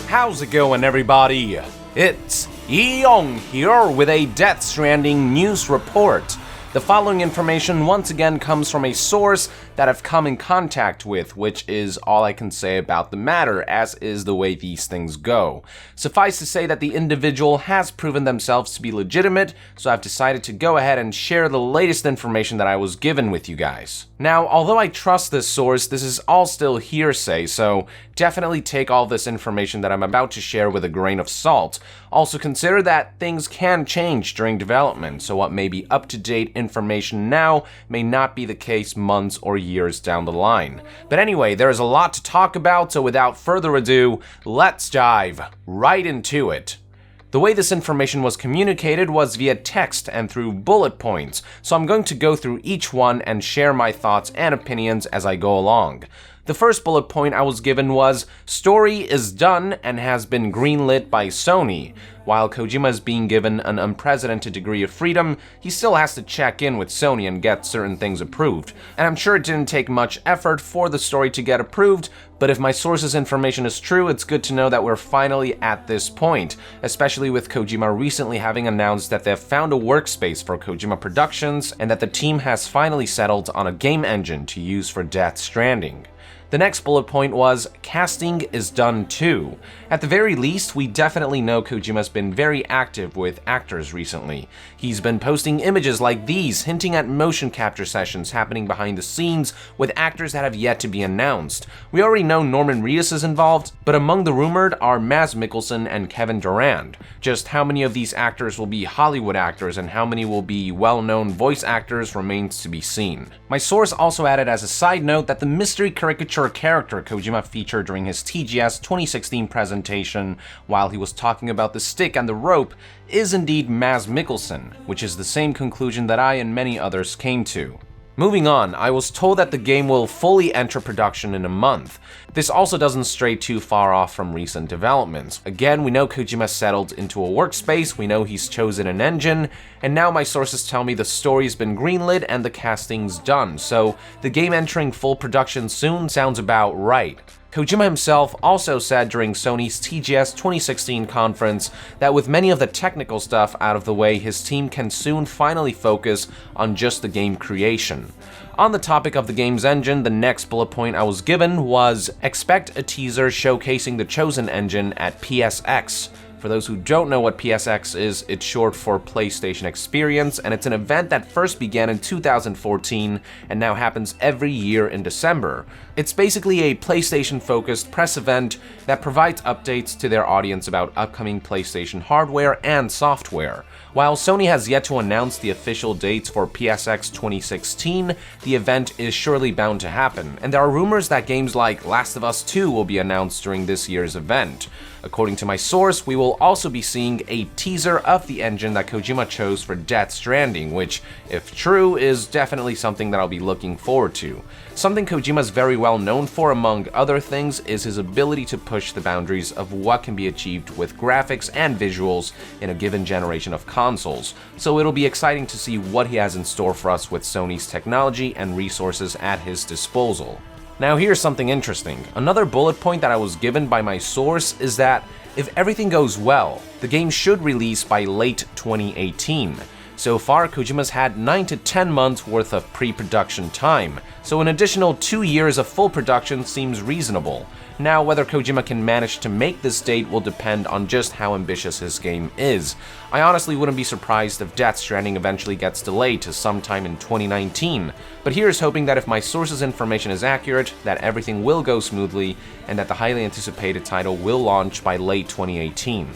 How's it going, everybody? It's Young here with a Death Stranding news report. The following information once again comes from a source that I've come in contact with, which is all I can say about the matter, as is the way these things go. Suffice to say that the individual has proven themselves to be legitimate, so I've decided to go ahead and share the latest information that I was given with you guys. Now, although I trust this source, this is all still hearsay, so definitely take all this information that I'm about to share with a grain of salt. Also consider that things can change during development, so what may be up-to-date information now may not be the case months or years down the line. But anyway, there's a lot to talk about, so without further ado, let's dive right into it. The way this information was communicated was via text and through bullet points, so I'm going to go through each one and share my thoughts and opinions as I go along. The first bullet point I was given was, story is done and has been greenlit by Sony. While Kojima is being given an unprecedented degree of freedom, he still has to check in with Sony and get certain things approved. And I'm sure it didn't take much effort for the story to get approved, but if my source's information is true, it's good to know that we're finally at this point, especially with Kojima recently having announced that they've found a workspace for Kojima Productions and that the team has finally settled on a game engine to use for Death Stranding. The next bullet point was, casting is done too. At the very least, we definitely know Kojima's been very active with actors recently. He's been posting images like these, hinting at motion capture sessions happening behind the scenes with actors that have yet to be announced. We already know Norman Reedus is involved, but among the rumored are Mads Mikkelsen and Kevin Durand. Just how many of these actors will be Hollywood actors and how many will be well-known voice actors remains to be seen. My source also added as a side note that the mystery caricature character Kojima featured during his TGS 2016 presentation while he was talking about the stick and the rope is indeed Mads Mikkelsen, which is the same conclusion that I and many others came to. Moving on, I was told that the game will fully enter production in a month. This also doesn't stray too far off from recent developments. Again, we know Kojima settled into a workspace, we know he's chosen an engine, and now my sources tell me the story's been greenlit and the casting's done, so the game entering full production soon sounds about right. Kojima himself also said during Sony's TGS 2016 conference that with many of the technical stuff out of the way, his team can soon finally focus on just the game creation. On the topic of the game's engine, the next bullet point I was given was, expect a teaser showcasing the chosen engine at PSX. For those who don't know what PSX is, it's short for PlayStation Experience, and it's an event that first began in 2014 and now happens every year in December. It's basically a PlayStation-focused press event that provides updates to their audience about upcoming PlayStation hardware and software. While Sony has yet to announce the official dates for PSX 2016, the event is surely bound to happen, and there are rumors that games like Last of Us 2 will be announced during this year's event. According to my source, we will also be seeing a teaser of the engine that Kojima chose for Death Stranding, which, if true, is definitely something that I'll be looking forward to. Something Kojima's very well known for, among other things, is his ability to push the boundaries of what can be achieved with graphics and visuals in a given generation of consoles, so it'll be exciting to see what he has in store for us with Sony's technology and resources at his disposal. Now here's something interesting. Another bullet point that I was given by my source is that if everything goes well, the game should release by late 2018. So far, Kojima's had 9 to 10 months worth of pre-production time, so an additional 2 years of full production seems reasonable. Now, whether Kojima can manage to make this date will depend on just how ambitious his game is. I honestly wouldn't be surprised if Death Stranding eventually gets delayed to sometime in 2019, but here's hoping that if my source's information is accurate, that everything will go smoothly, and that the highly anticipated title will launch by late 2018.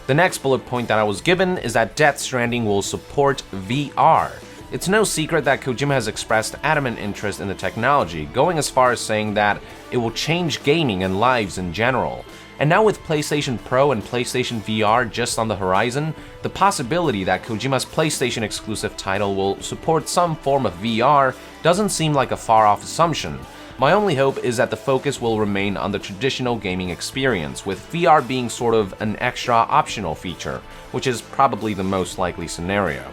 The next bullet point that I was given is that Death Stranding will support VR. It's no secret that Kojima has expressed adamant interest in the technology, going as far as saying that it will change gaming and lives in general. And now with PlayStation Pro and PlayStation VR just on the horizon, the possibility that Kojima's PlayStation exclusive title will support some form of VR doesn't seem like a far-off assumption. My only hope is that the focus will remain on the traditional gaming experience, with VR being sort of an extra optional feature, which is probably the most likely scenario.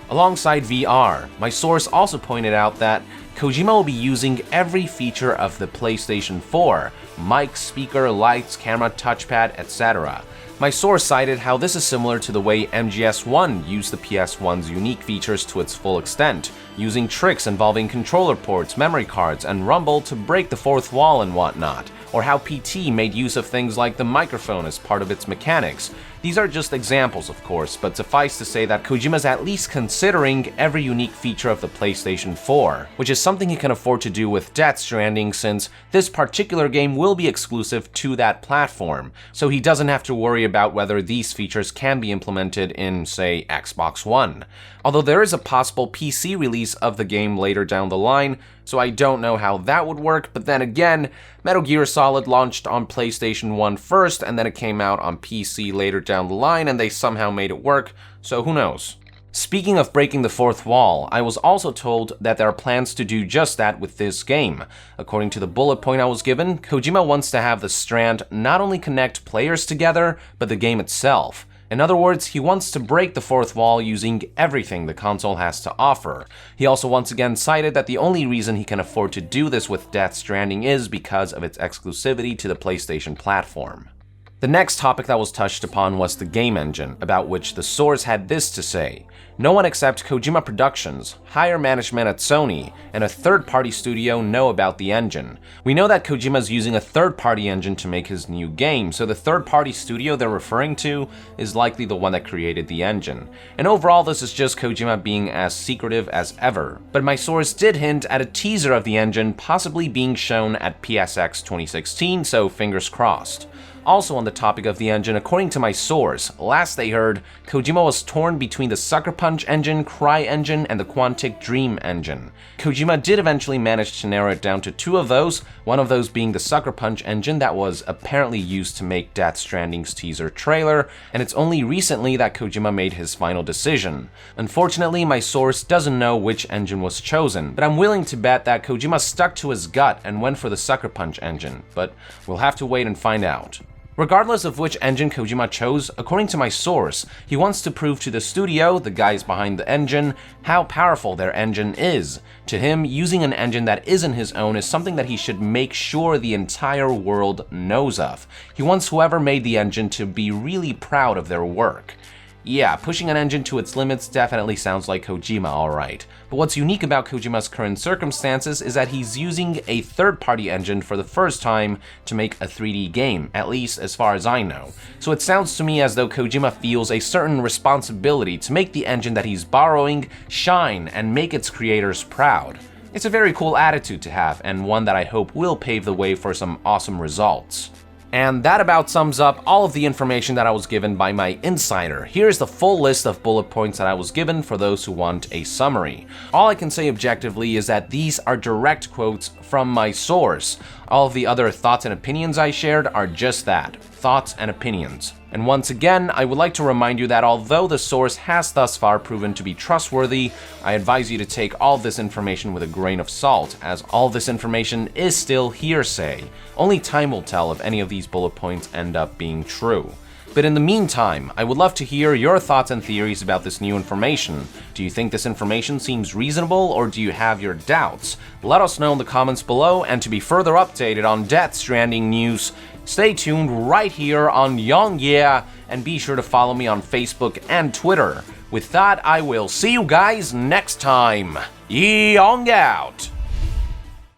Alongside VR, my source also pointed out that Kojima will be using every feature of the PlayStation 4, mic, speaker, lights, camera, touchpad, etc. My source cited how this is similar to the way MGS1 used the PS1's unique features to its full extent, using tricks involving controller ports, memory cards, and rumble to break the fourth wall and whatnot, or how PT made use of things like the microphone as part of its mechanics. These are just examples, of course, but suffice to say that Kojima's at least considering every unique feature of the PlayStation 4, which is something he can afford to do with Death Stranding since this particular game will be exclusive to that platform, so he doesn't have to worry about whether these features can be implemented in, say, Xbox One. Although there is a possible PC release of the game later down the line, so I don't know how that would work, but then again, Metal Gear Solid launched on PlayStation 1 first, and then it came out on PC later down the line, and they somehow made it work, so who knows. Speaking of breaking the fourth wall, I was also told that there are plans to do just that with this game. According to the bullet point I was given, Kojima wants to have the Strand not only connect players together, but the game itself. In other words, he wants to break the fourth wall using everything the console has to offer. He also once again cited that the only reason he can afford to do this with Death Stranding is because of its exclusivity to the PlayStation platform. The next topic that was touched upon was the game engine, about which the source had this to say. No one except Kojima Productions, higher management at Sony, and a third-party studio know about the engine. We know that Kojima's using a third-party engine to make his new game, so the third-party studio they're referring to is likely the one that created the engine. And overall, this is just Kojima being as secretive as ever. But my source did hint at a teaser of the engine possibly being shown at PSX 2016, so fingers crossed. Also on the topic of the engine, according to my source, last they heard, Kojima was torn between the Sucker Punch engine, Cry engine, and the Quantic Dream engine. Kojima did eventually manage to narrow it down to two of those, one of those being the Sucker Punch engine that was apparently used to make Death Stranding's teaser trailer, and it's only recently that Kojima made his final decision. Unfortunately, my source doesn't know which engine was chosen, but I'm willing to bet that Kojima stuck to his gut and went for the Sucker Punch engine, but we'll have to wait and find out. Regardless of which engine Kojima chose, according to my source, he wants to prove to the studio, the guys behind the engine, how powerful their engine is. To him, using an engine that isn't his own is something that he should make sure the entire world knows of. He wants whoever made the engine to be really proud of their work. Yeah, pushing an engine to its limits definitely sounds like Kojima, alright. But what's unique about Kojima's current circumstances is that he's using a third-party engine for the first time to make a 3D game, at least as far as I know. So it sounds to me as though Kojima feels a certain responsibility to make the engine that he's borrowing shine and make its creators proud. It's a very cool attitude to have, and one that I hope will pave the way for some awesome results. And that about sums up all of the information that I was given by my insider. Here's the full list of bullet points that I was given for those who want a summary. All I can say objectively is that these are direct quotes from my source. All of the other thoughts and opinions I shared are just that, thoughts and opinions. And once again, I would like to remind you that although the source has thus far proven to be trustworthy, I advise you to take all this information with a grain of salt, as all this information is still hearsay. Only time will tell if any of these bullet points end up being true. But in the meantime, I would love to hear your thoughts and theories about this new information. Do you think this information seems reasonable, or do you have your doubts? Let us know in the comments below, and to be further updated on Death Stranding news, stay tuned right here on Young Yeah, and be sure to follow me on Facebook and Twitter. With that, I will see you guys next time. Young out!